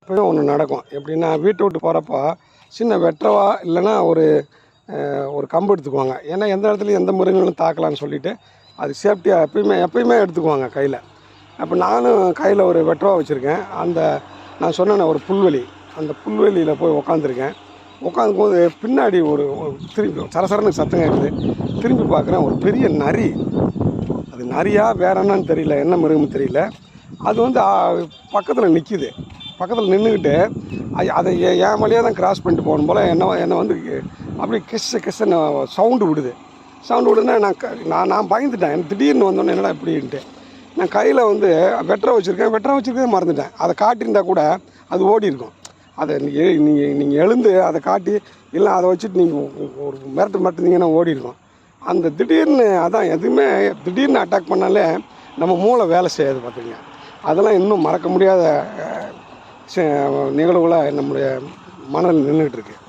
இப்போயும் ஒன்று நடக்கும். எப்படின்னா வீட்டை விட்டு போகிறப்போ சின்ன வெட்டவா இல்லைன்னா ஒரு ஒரு கம்பு எடுத்துக்குவாங்க. ஏன்னா எந்த இடத்துலையும் எந்த மிருகங்களும் தாக்கலான்னு சொல்லிவிட்டு அது சேஃப்டியாக எப்பயுமே எடுத்துக்குவாங்க கையில். அப்போ நானும் கையில் ஒரு வெட்டவா வச்சுருக்கேன். நான் சொன்னேன்னே ஒரு புல்வெளி, அந்த புல்வெளியில் போய் உக்காந்துருக்கேன். உட்காந்துக்கும்போது பின்னாடி ஒரு திரும்பி சரசரன்னு சத்தம் கேட்குது. திரும்பி பார்க்குறேன், ஒரு பெரிய நரி. அது நரியா வேற என்னன்னு தெரியல, என்ன மிருகம்னு தெரியல. அது வந்து பக்கத்தில் நிற்கிது. பக்கத்தில் நின்றுக்கிட்டு அதை என் வழியாக தான் கிராஸ் பண்ணிட்டு போகணும் போல் என்னை வந்து அப்படியே கிஸ்ஸன்னு சவுண்டு விடுது. சவுண்டு விடுனா நான் பயந்துட்டேன். எனக்கு திடீர்னு வந்தோன்னே என்னடா இப்படின்ட்டு நான் கையில் வந்து வெட்டரை வச்சுருக்கேன் மறந்துட்டேன். அதை காட்டியிருந்தால் கூட அது ஓடி இருக்கும். அதை நீங்கள் எழுந்து அதை காட்டி இல்லை அதை வச்சுட்டு நீங்கள் ஒரு மிரட்டுனீங்கன்னா ஓடி இருக்கும். அந்த திடீர்னு அதான் எதுவுமே திடீர்னு அட்டாக் பண்ணாலே நம்ம மூளை வேலை செய்யாது பார்த்துங்க. அதெல்லாம் இன்னும் மறக்க முடியாத நிகழ்வுகளாக நம்முடைய மனதில் நின்றுக்கிட்டு இருக்குது.